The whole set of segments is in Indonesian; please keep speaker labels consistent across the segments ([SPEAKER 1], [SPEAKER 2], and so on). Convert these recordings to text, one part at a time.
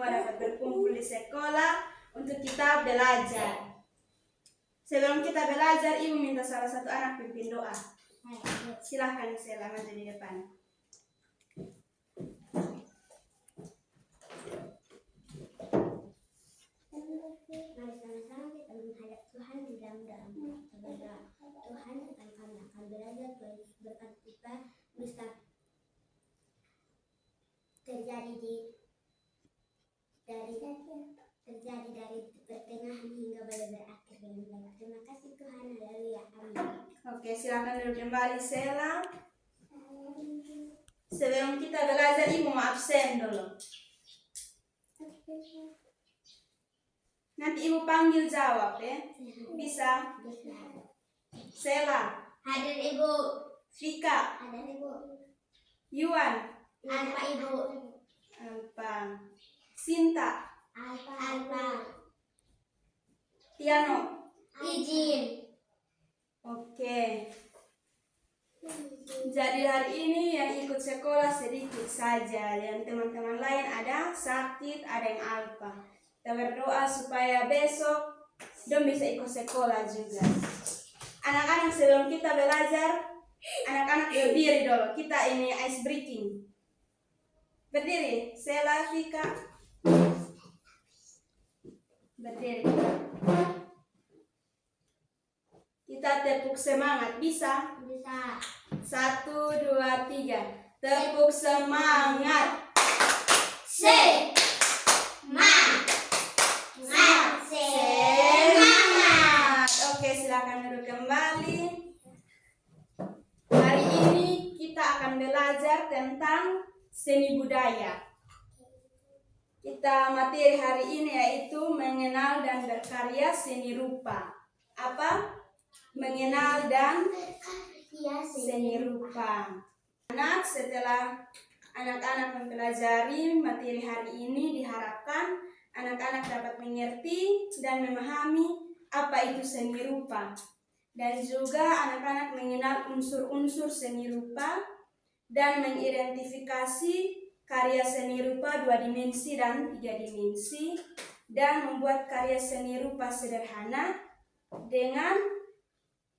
[SPEAKER 1] semua dapat berkumpul di sekolah untuk kita belajar. Sebelum kita belajar, Ibu minta salah satu anak pimpin doa. Silahkan Sela maju di depan.
[SPEAKER 2] Mari sama-sama kita menghadap Tuhan di dalam doa. Tuhan, kami akan belajar berkat kita bisa terjadi dari pertengahan hingga pada berakhir dengan baik. Terima kasih Tuhan, haleluya, amin.
[SPEAKER 1] Oke, silakan duduk kembali Sela. Sebelum kita belajar, Ibu mau absen dulu. Nanti Ibu panggil jawab ya. Bisa? Sela.
[SPEAKER 2] Hadir Ibu.
[SPEAKER 1] Vika.
[SPEAKER 2] Hadir Ibu.
[SPEAKER 1] Yuan.
[SPEAKER 2] Alfa Ibu.
[SPEAKER 1] Alfa. Sinta.
[SPEAKER 2] Alfa.
[SPEAKER 1] Tiano.
[SPEAKER 2] Izin.
[SPEAKER 1] Oke. Jadi hari ini yang ikut sekolah sedikit saja. Yang teman-teman lain ada sakit, ada yang alfa. Kita berdoa supaya besok dong bisa ikut sekolah juga. Anak-anak sebelum kita belajar, anak-anak berdiri dulu. Kita ini ice breaking. Berdiri, Sela, Vika. Berdiri. Kita tepuk semangat, bisa?
[SPEAKER 2] Bisa.
[SPEAKER 1] 1, 2, 3. Tepuk semangat.
[SPEAKER 2] Semangat.
[SPEAKER 1] Oke, silakan duduk kembali. Hari ini kita akan belajar tentang seni budaya. Materi hari ini yaitu mengenal dan berkarya seni rupa. Apa? Mengenal dan seni rupa. Setelah anak-anak mempelajari materi hari ini, diharapkan anak-anak dapat mengerti dan memahami apa itu seni rupa. Dan juga anak-anak mengenal unsur-unsur seni rupa dan mengidentifikasi karya seni rupa 2 dimensi dan 3 dimensi dan membuat karya seni rupa sederhana dengan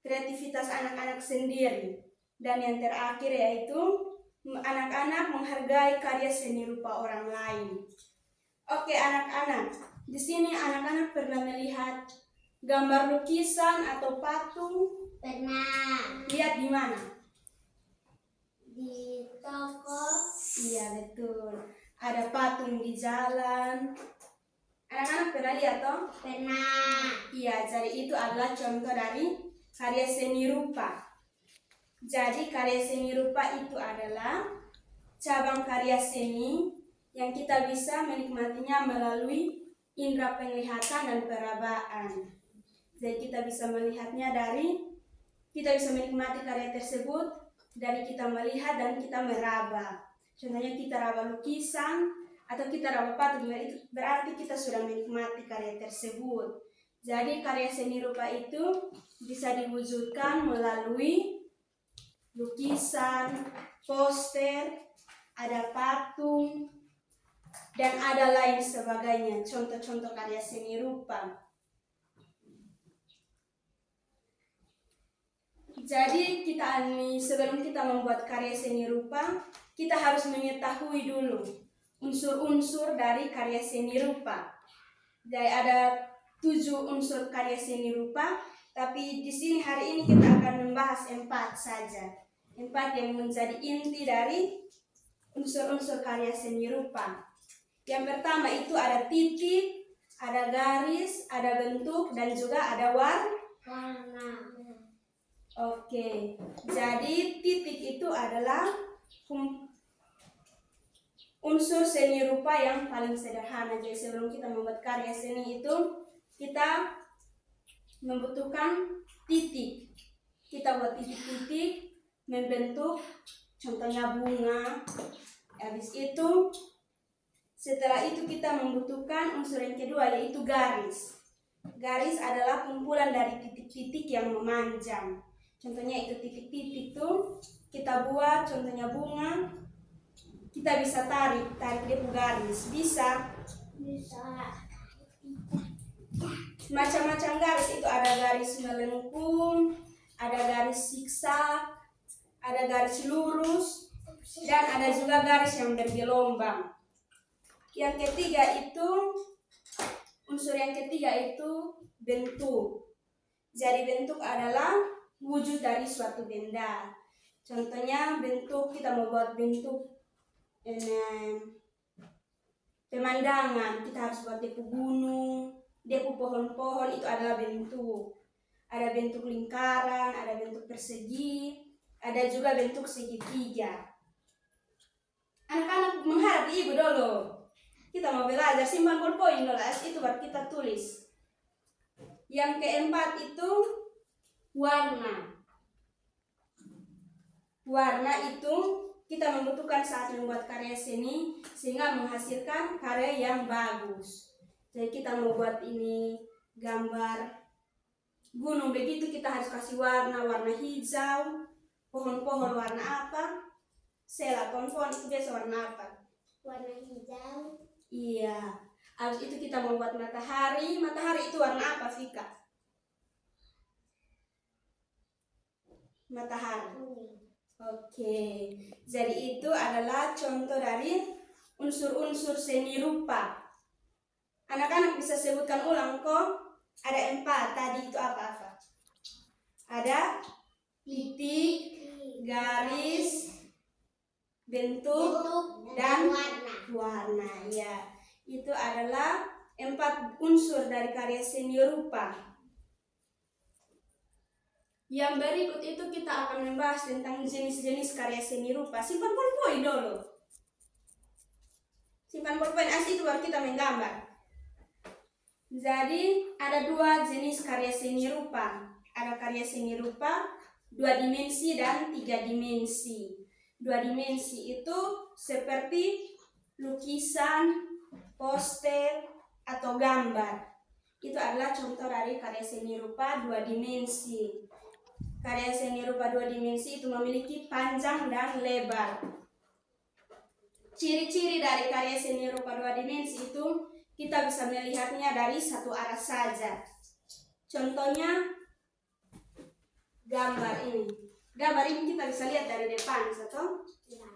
[SPEAKER 1] kreativitas anak-anak sendiri. Dan yang terakhir yaitu anak-anak menghargai karya seni rupa orang lain. Oke anak-anak, di sini anak-anak pernah melihat gambar lukisan atau patung?
[SPEAKER 2] Pernah.
[SPEAKER 1] Lihat di mana?
[SPEAKER 2] Di toko.
[SPEAKER 1] Iya betul. Ada patung di jalan. Anak-anak pernah lihat toh?
[SPEAKER 2] Pernah.
[SPEAKER 1] Iya, jadi itu adalah contoh dari karya seni rupa. Jadi karya seni rupa itu adalah cabang karya seni yang kita bisa menikmatinya melalui indera penglihatan dan perabaan. Jadi kita bisa melihatnya kita bisa menikmati karya tersebut dari kita melihat dan kita meraba. Contohnya kita raba lukisan atau kita raba patung, itu berarti kita sudah menikmati karya tersebut. Jadi karya seni rupa itu bisa diwujudkan melalui lukisan, poster, ada patung, dan ada lain sebagainya. Contoh-contoh karya seni rupa. Jadi sebelum kita membuat karya seni rupa, kita harus mengetahui dulu unsur-unsur dari karya seni rupa. Jadi ada 7 unsur karya seni rupa, tapi di sini hari ini kita akan membahas 4 saja. 4 yang menjadi inti dari unsur-unsur karya seni rupa. Yang pertama itu ada titik, ada garis, ada bentuk, dan juga ada warna. Oke, jadi titik itu adalah unsur seni rupa yang paling sederhana. Jadi sebelum kita membuat karya seni itu, kita membutuhkan titik. Kita buat titik-titik, membentuk, contohnya bunga. Habis itu, setelah itu kita membutuhkan unsur yang kedua yaitu garis. Garis adalah kumpulan dari titik-titik yang memanjang. Contohnya itu titik-titik itu kita buat, contohnya bunga. Kita bisa tarik dia garis, bisa
[SPEAKER 2] Bisa.
[SPEAKER 1] Macam-macam garis itu ada garis melengkung, ada garis zigzag, ada garis lurus, dan ada juga garis yang bergelombang. Unsur yang ketiga itu bentuk. Jadi bentuk adalah wujud dari suatu benda. Contohnya bentuk, kita mau buat bentuk pemandangan, kita harus buat depu gunung, depu pohon-pohon, itu adalah bentuk. Ada bentuk lingkaran, ada bentuk persegi, ada juga bentuk segitiga. Anak-anak menghadap ibu dulu. Kita mau belajar, simpan bolpoin dulu, itu baru kita tulis. Yang keempat itu warna. Warna itu kita membutuhkan saat membuat karya seni sehingga menghasilkan karya yang bagus. Jadi kita mau buat ini gambar gunung, begitu kita harus kasih warna hijau, pohon-pohon warna apa, sela pohon-pohon itu biasa warna apa?
[SPEAKER 2] Warna hijau.
[SPEAKER 1] Iya. Habis itu kita mau buat matahari itu warna apa, Vika? Matahari. Oke. Jadi itu adalah contoh dari unsur-unsur seni rupa. Anak-anak bisa sebutkan ulang kok. Ada 4 tadi itu apa-apa? Ada titik, garis, bentuk, dan warna. Ya, itu adalah 4 unsur dari karya seni rupa. Yang berikut itu kita akan membahas tentang jenis-jenis karya seni rupa. Simpan bolpoin dulu. Simpan bolpoin, itu baru kita menggambar. Jadi ada 2 jenis karya seni rupa. Ada karya seni rupa 2 dimensi dan 3 dimensi. 2 dimensi itu seperti lukisan, poster, atau gambar. Itu adalah contoh dari karya seni rupa 2 dimensi. Karya seni rupa 2 dimensi itu memiliki panjang dan lebar. Ciri-ciri dari karya seni rupa 2 dimensi itu kita bisa melihatnya dari satu arah saja. Contohnya gambar ini. Gambar ini kita bisa lihat dari depan, satu.
[SPEAKER 2] Ya.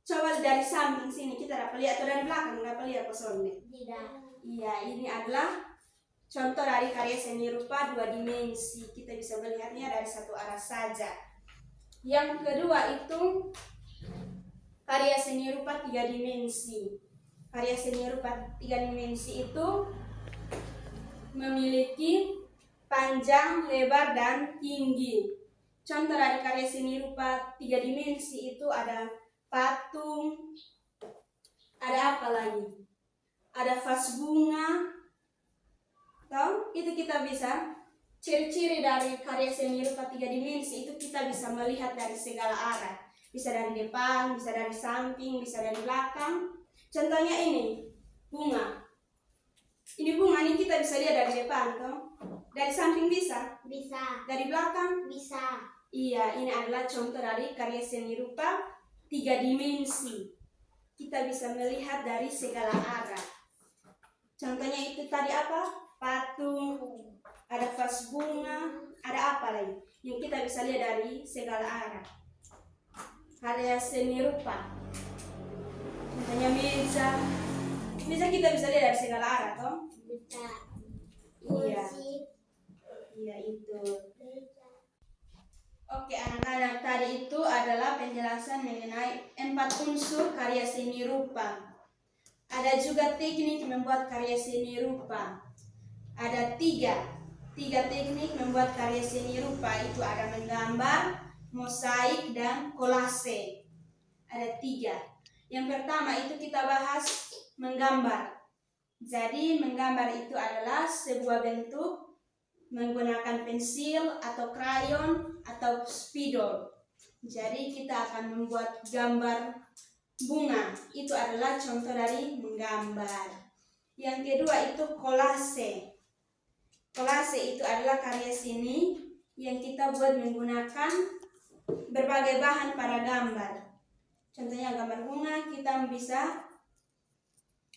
[SPEAKER 1] Coba dari samping sini kita dapat lihat, atau dari belakang dapat lihat pesonnya.
[SPEAKER 2] Tidak.
[SPEAKER 1] Iya, ini adalah contoh dari karya seni rupa 2 dimensi. Kita bisa melihatnya dari satu arah saja. Yang kedua itu karya seni rupa 3 dimensi. Karya seni rupa 3 dimensi itu memiliki panjang, lebar, dan tinggi. Contoh dari karya seni rupa 3 dimensi itu ada patung, ada apa lagi? Ada vas bunga. Tahu? Itu kita bisa, ciri-ciri dari karya seni rupa 3 dimensi itu kita bisa melihat dari segala arah. Bisa dari depan, bisa dari samping, bisa dari belakang. Contohnya ini, bunga. Ini bunga ini kita bisa lihat dari depan, toh? Dari samping bisa?
[SPEAKER 2] Bisa.
[SPEAKER 1] Dari belakang?
[SPEAKER 2] Bisa.
[SPEAKER 1] Iya, ini adalah contoh dari karya seni rupa 3 dimensi. Kita bisa melihat dari segala arah. Contohnya itu tadi apa? Patung, ada vas bunga, ada apa lagi? Yang kita bisa lihat dari segala arah. Karya seni rupa. Contohnya meja. Meja kita bisa lihat dari segala arah, toh?
[SPEAKER 2] Bisa.
[SPEAKER 1] Iya.
[SPEAKER 2] Kursi.
[SPEAKER 1] Iya, itu.
[SPEAKER 2] Meja.
[SPEAKER 1] Oke, anak-anak, tadi itu adalah penjelasan mengenai 4 unsur karya seni rupa. Ada juga teknik membuat karya seni rupa. Ada 3 teknik membuat karya seni rupa, itu ada menggambar, mosaik, dan kolase. Ada 3. Yang pertama itu kita bahas menggambar. Jadi menggambar itu adalah sebuah bentuk menggunakan pensil atau krayon atau spidol. Jadi kita akan membuat gambar bunga. Itu adalah contoh dari menggambar. Yang kedua itu kolase. Kolase itu adalah karya seni yang kita buat menggunakan berbagai bahan pada gambar. Contohnya gambar bunga, kita bisa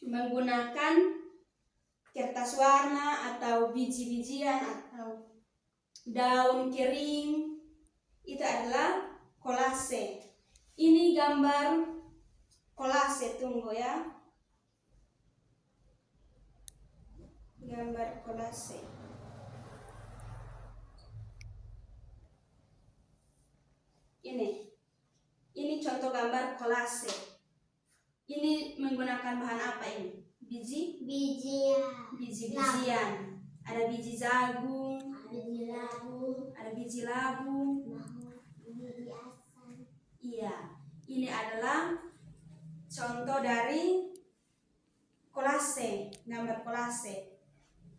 [SPEAKER 1] menggunakan kertas warna atau biji-bijian atau daun kering. Itu adalah kolase. Ini gambar kolase, tunggu ya. Gambar kolase. Ini contoh gambar kolase. Ini menggunakan bahan apa ini? Biji-bijian. Ada biji jagung, ada biji labu.
[SPEAKER 2] biji asam.
[SPEAKER 1] Iya, ini adalah contoh dari kolase, gambar kolase.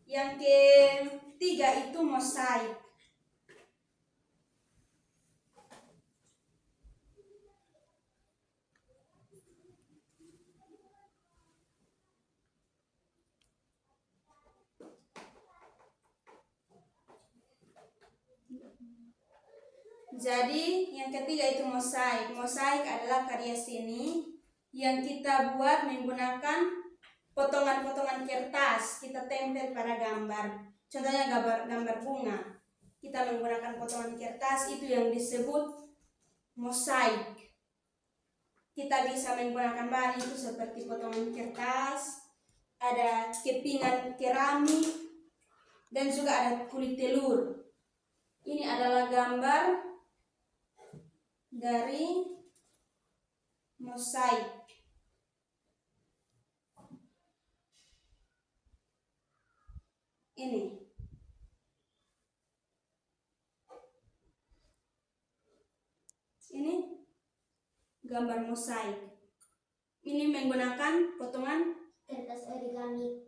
[SPEAKER 1] Yang ketiga itu mosaik. Jadi yang ketiga itu mosaik. Mosaik adalah karya seni yang kita buat menggunakan potongan-potongan kertas. Kita tempel pada gambar. Contohnya gambar bunga. Kita menggunakan potongan kertas, itu yang disebut mosaik. Kita bisa menggunakan bahan itu seperti potongan kertas, ada kepingan keramik, dan juga ada kulit telur. Ini adalah gambar dari mosaik. Ini gambar mosaik. Ini menggunakan potongan
[SPEAKER 2] Kertas origami.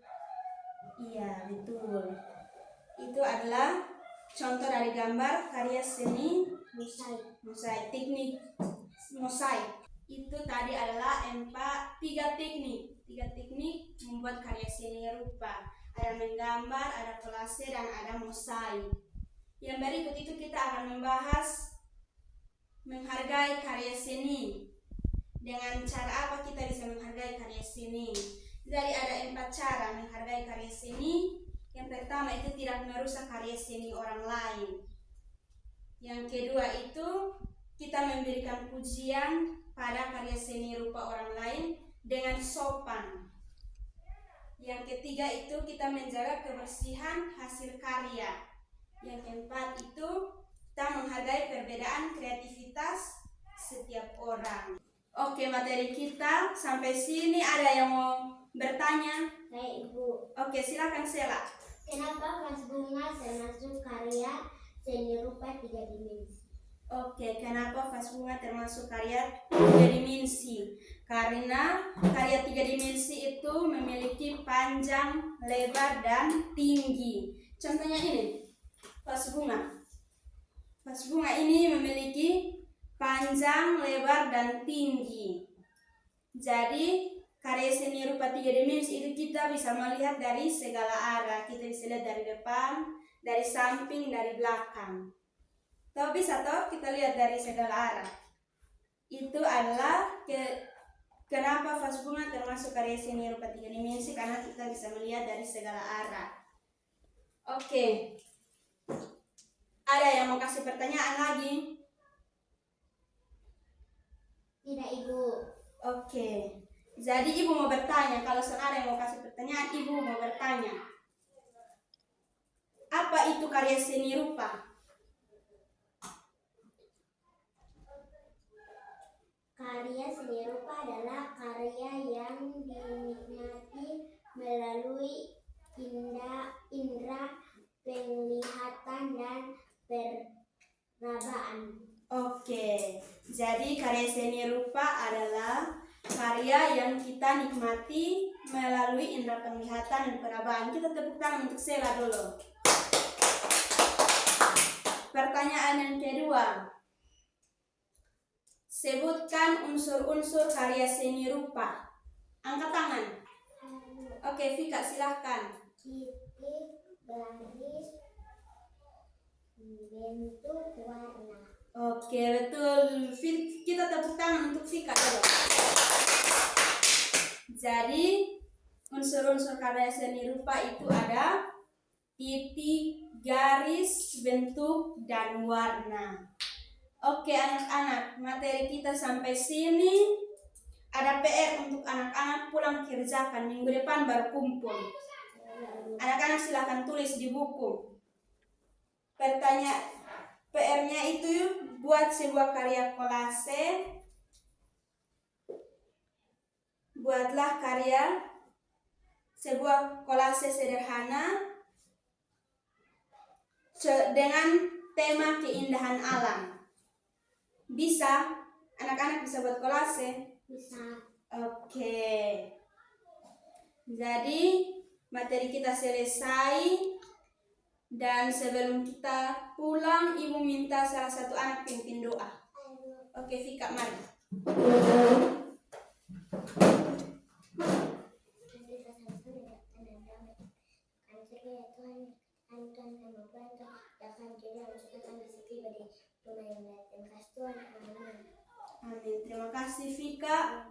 [SPEAKER 1] Iya, betul. Itu adalah contoh dari gambar karya seni mosaik. Teknik mosaik itu tadi adalah tiga teknik membuat karya seni rupa. Ada menggambar, ada kolase, dan ada mosaik. Yang berikut itu kita akan membahas menghargai karya seni. Dengan cara apa kita bisa menghargai karya seni? Jadi ada 4 cara menghargai karya seni. Yang pertama itu tidak merusak karya seni orang lain. Yang kedua itu kita memberikan pujian pada karya seni rupa orang lain dengan sopan. Yang ketiga itu kita menjaga kebersihan hasil karya. Yang keempat itu kita menghargai perbedaan kreativitas setiap orang. Oke, materi kita sampai sini. Ada yang mau bertanya?
[SPEAKER 2] Saya Ibu.
[SPEAKER 1] Oke, silakan Sela.
[SPEAKER 2] Kenapa vas bunga termasuk karya seni rupa 3 dimensi?
[SPEAKER 1] Oke, kenapa vas bunga termasuk karya 3 dimensi? Karena karya 3 dimensi itu memiliki panjang, lebar, dan tinggi. Contohnya ini, vas bunga. Vas bunga ini memiliki panjang, lebar, dan tinggi. Jadi karya seni rupa 3 dimensi itu kita bisa melihat dari segala arah. Kita bisa lihat dari depan, dari samping, dari belakang. Toh bisa toh kita lihat dari segala arah. Itu adalah kenapa vas bunga termasuk karya seni rupa 3 dimensi, karena kita bisa melihat dari segala arah. Oke. Ada yang mau kasih pertanyaan lagi?
[SPEAKER 2] Tidak, Ibu.
[SPEAKER 1] Oke. Jadi Ibu mau bertanya. Kalau ada yang mau kasih pertanyaan, Ibu mau bertanya. Apa itu karya seni rupa?
[SPEAKER 2] Karya seni rupa adalah karya yang dinikmati melalui indera penglihatan dan perabaan.
[SPEAKER 1] Oke. Jadi karya seni rupa adalah karya yang kita nikmati melalui indera penglihatan dan perabaan. Kita tepuk tangan untuk Sela dulu. Pertanyaan yang kedua. Sebutkan unsur-unsur karya seni rupa. Angkat tangan. Oke, Vika silahkan.
[SPEAKER 2] Titik, garis, bentuk, warna.
[SPEAKER 1] Oke, betul. Kita tepuk tangan untuk Vika dulu. Jadi unsur-unsur karya seni rupa itu ada titik, garis, bentuk, dan warna. Oke anak-anak, materi kita sampai sini. Ada PR untuk anak-anak pulang kerjakan, minggu depan baru kumpul. Anak-anak silakan tulis di buku. PR-nya itu buat sebuah karya kolase. Buatlah sebuah kolase sederhana dengan tema keindahan alam. Bisa? Anak-anak bisa buat kolase?
[SPEAKER 2] Bisa.
[SPEAKER 1] Oke. Jadi materi kita selesai. Dan sebelum kita pulang, Ibu minta salah satu anak pimpin doa. Oke, Vika, mari. Amin. Terima kasih, Vika.